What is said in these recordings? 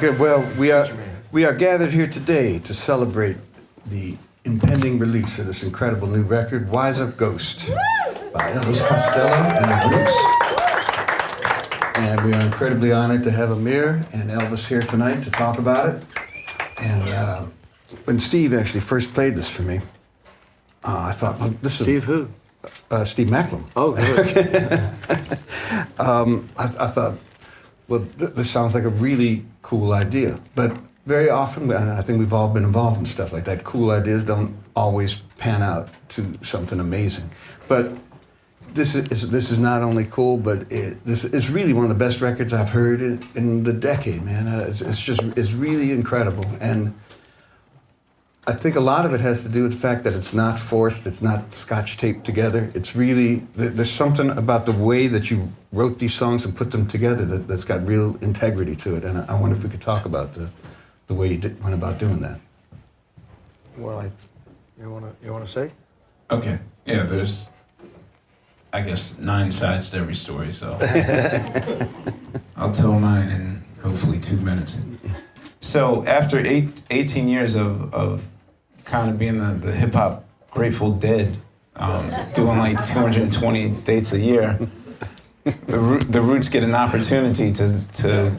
Okay, well, we are gathered here today to celebrate the impending release of this incredible new record, Wise Up Ghost, by Elvis Costello and Questlove. And we are incredibly honored to have Ahmir and Elvis here tonight to talk about it. And when Steve actually first played this for me, I thought, well, this is... Steve who? Steve Macklin. Oh, good. I thought, well, this sounds like a really cool idea. But very often, and I think we've all been involved in stuff like that, cool ideas don't always pan out to something amazing. But this is not only cool, but this is really one of the best records I've heard in the decade, man. It's really incredible. And I think a lot of it has to do with the fact that it's not forced, it's not scotch taped together. It's really, there's something about the way that you wrote these songs and put them together that's got real integrity to it. And I wonder if we could talk about the way you went about doing that. Well, you want to say? Okay. Yeah, there's, I guess, 9 sides to every story, so I'll tell mine in hopefully 2 minutes. So after 18 years of kind of being the hip-hop Grateful Dead, doing like 220 dates a year, the Roots get an opportunity to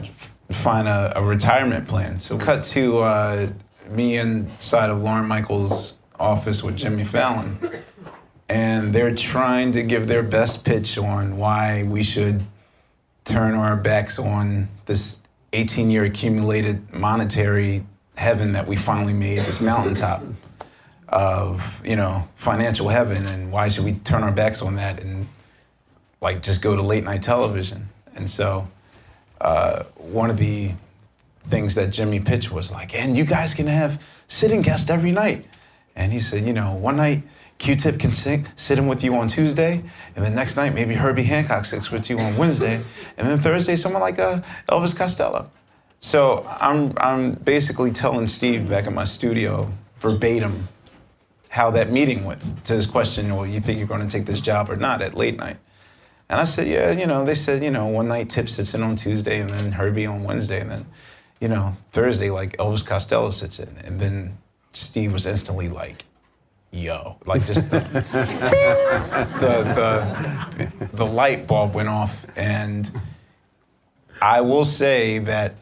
find a retirement plan. So cut to me inside of Lorne Michaels' office with Jimmy Fallon, and they're trying to give their best pitch on why we should turn our backs on this 18-year accumulated monetary heaven that we finally made, this mountaintop of, financial heaven, and why should we turn our backs on that and like just go to late night television? And so one of the things that Jimmy pitched was like, and you guys can have sitting guests every night. And he said, one night Q-Tip can sit in with you on Tuesday, and the next night maybe Herbie Hancock sits with you on Wednesday, and then Thursday someone like Elvis Costello. So I'm basically telling Steve back in my studio verbatim how that meeting went to his question, well, you think you're going to take this job or not at late night? And I said, yeah, they said, one night Tip sits in on Tuesday, and then Herbie on Wednesday, and then, Thursday, like Elvis Costello sits in. And then Steve was instantly like, yo, like just the light bulb went off. And I will say that,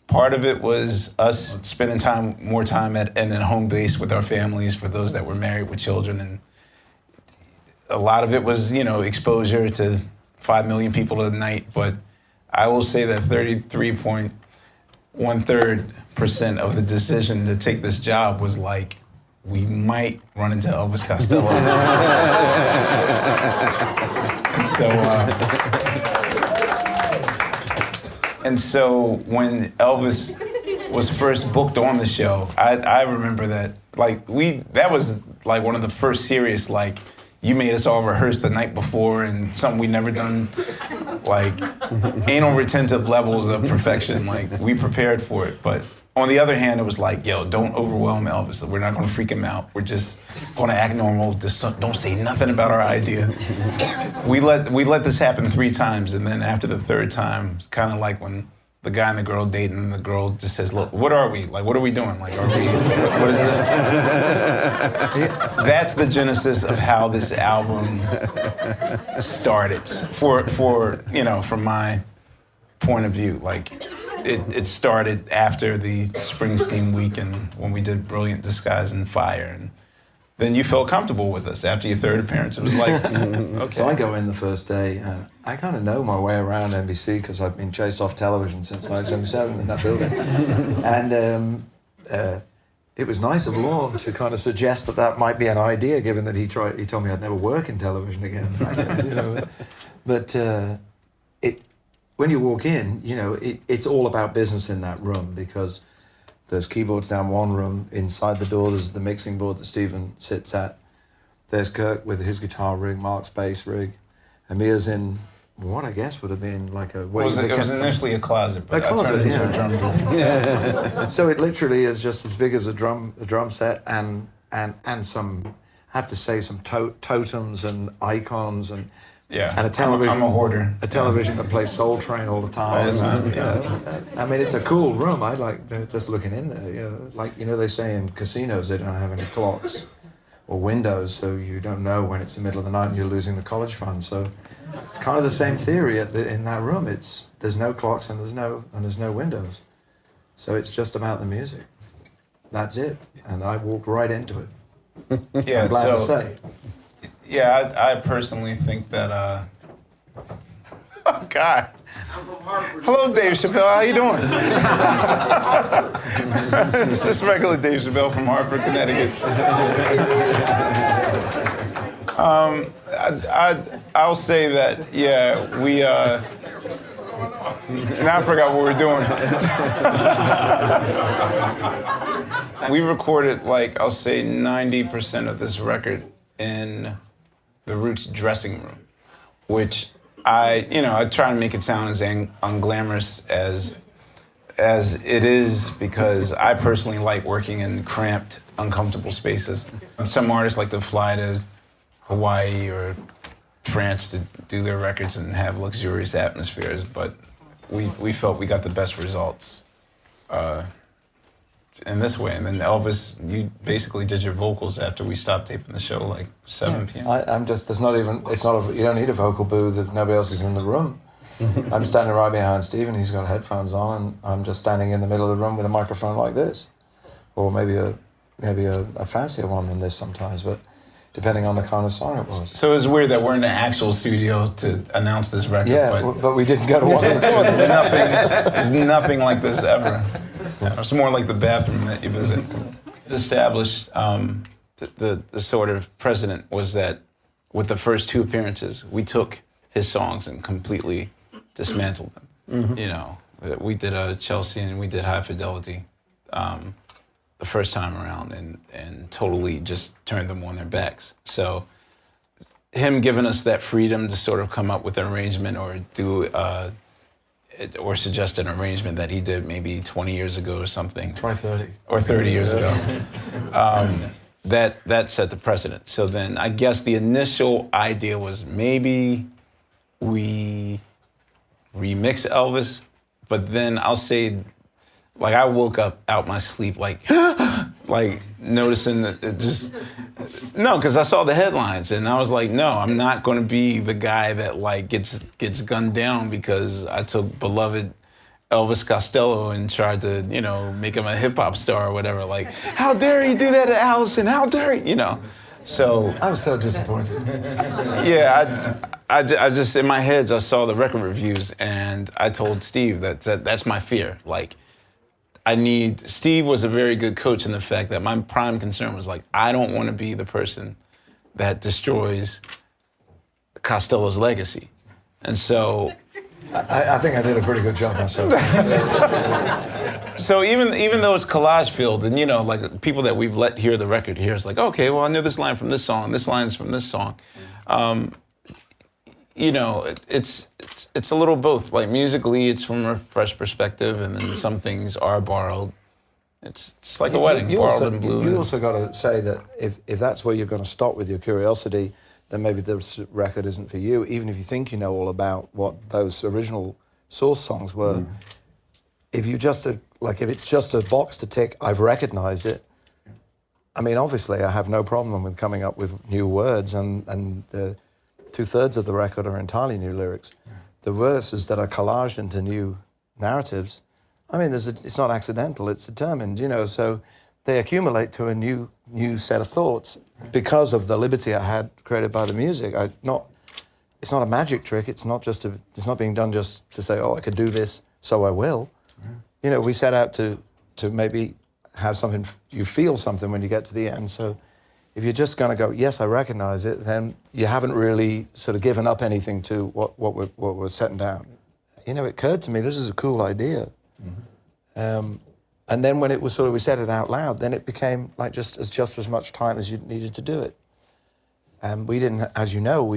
part of it was us spending more time at a home base with our families for those that were married with children. And a lot of it was, exposure to 5 million people a night. But I will say that 33.13% of the decision to take this job was like, we might run into Elvis Costello. And so when Elvis was first booked on the show, I remember that that was like one of the first serious, like, you made us all rehearse the night before, and something we never done, like anal retentive levels of perfection. Like, we prepared for it. But on the other hand, it was like, yo, don't overwhelm Elvis. We're not going to freak him out. We're just going to act normal. Just don't say nothing about our idea. We let this happen 3 times, and then after the 3rd time, it's kind of like when the guy and the girl dating, and the girl just says, look, what are we? Like, what are we doing? Like, what is this? That's the genesis of how this album started, from my point of view. Like, it started after the Springsteen weekend when we did Brilliant Disguise and Fire. And then you felt comfortable with us after your 3rd appearance. It was like, okay. So I go in the first day, and I kind of know my way around NBC because I've been chased off television since 1977 in that building. And it was nice of Lorne to kind of suggest that might be an idea, given that he told me I'd never work in television again. But when you walk in, it's all about business in that room, because there's keyboards down one room. Inside the door, there's the mixing board that Stephen sits at. There's Kirk with his guitar rig, Mark's bass rig. Amir's in what I guess would have been like a... It was initially a closet, but I turned it into a drum booth. Yeah. So it literally is just as big as a drum set and some, I have to say, some totems and icons. Yeah. And a television. I'm a hoarder. A television that plays Soul Train all the time. You know, I mean, it's a cool room. I like just looking in there. You know, it's like, you know, they say in casinos they don't have any clocks or windows, so you don't know when it's the middle of the night and you're losing the college fund. So it's kind of the same theory in that room. There's no clocks and there's no windows, so it's just about the music. That's it. And I walked right into it. Yeah, I'm glad to say. Yeah, I personally think that. Oh God. Hello, Dave Chappelle. How you doing? It's just regular Dave Chappelle from Hartford, Connecticut. I'll say that. Yeah, we. Now I forgot what we're doing. We recorded, like, I'll say 90% of this record in the Roots dressing room, which I try to make it sound as unglamorous as it is, because I personally like working in cramped, uncomfortable spaces. Some artists like to fly to Hawaii or France to do their records and have luxurious atmospheres, but we felt we got the best results in this way. And then Elvis, you basically did your vocals after we stopped taping the show, like 7 p.m. You don't need a vocal booth if nobody else is in the room. I'm standing right behind Steve and he's got headphones on, and I'm just standing in the middle of the room with a microphone like this, or maybe a fancier one than this sometimes, but depending on the kind of song it was. So it's weird that we're in the actual studio to announce this record. Yeah, but we didn't go to one. There's nothing like this ever. It's more like the bathroom that you visit. Established the sort of precedent was that with the first 2 appearances, we took his songs and completely dismantled them. Mm-hmm. You know, we did Chelsea and we did High Fidelity the first time around, and totally just turned them on their backs. So him giving us that freedom to sort of come up with an arrangement or do or suggest an arrangement that he did maybe 20 years ago or something. Try 30. Or 30 years ago. That set the precedent. So then I guess the initial idea was maybe we remix Elvis, but then I'll say, like, I woke up out my sleep like noticing that it just, no, because I saw the headlines and I was like, no, I'm not going to be the guy that like gets gunned down because I took beloved Elvis Costello and tried to, make him a hip hop star or whatever. Like, how dare you do that to Allison? How dare you? So I was so disappointed. Yeah, I just in my head I saw the record reviews and I told Steve that's my fear. Like, Steve was a very good coach in the fact that my prime concern was like, I don't want to be the person that destroys Costello's legacy. And so I think I did a pretty good job myself. So even though it's collage filled and, like people that we've let hear the record here, it's like, okay, well, I knew this line from this song, this line's from this song. It's a little both. Like musically, it's from a fresh perspective, and then some things are borrowed. It's like a wedding, borrowed and blue. You also got to say that if that's where you're going to stop with your curiosity, then maybe this record isn't for you. Even if you think you know all about what those original source songs were, if it's just a box to tick, I've recognized it. I mean, obviously, I have no problem with coming up with new words, and the 2/3 of the record are entirely new lyrics. The verses that are collaged into new narratives, I mean, it's not accidental, it's determined, so they accumulate to a new set of thoughts because of the liberty I had created by the music. It's not a magic trick, it's not being done just to say, oh, I could do this, so I will. We set out to maybe have something, you feel something when you get to the end, so if you're just going to go, yes, I recognize it, then you haven't really sort of given up anything to what we're setting down. It occurred to me, this is a cool idea. Mm-hmm. And then when it was we said it out loud, then it became like just as much time as you needed to do it. And we didn't, as you know,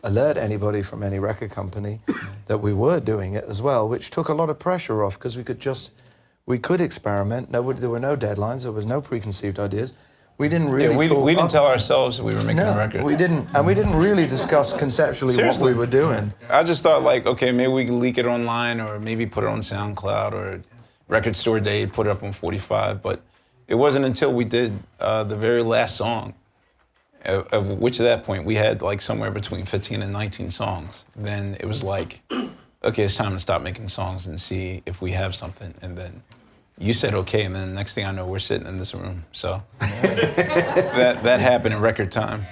alert anybody from any record company that we were doing it as well, which took a lot of pressure off because we could experiment. There were no deadlines, there was no preconceived ideas. We didn't really. Yeah, talk we didn't up- tell ourselves we were making a No, record. we didn't, and we didn't really discuss conceptually Seriously. what we were doing. I just thought like, okay, maybe we can leak it online, or maybe put it on SoundCloud or Record Store Day, put it up on 45. But it wasn't until we did the very last song, of which at that point we had like somewhere between 15 and 19 songs. Then it was like, okay, it's time to stop making songs and see if we have something. And then you said okay, and then next thing I know, we're sitting in this room. So that happened in record time.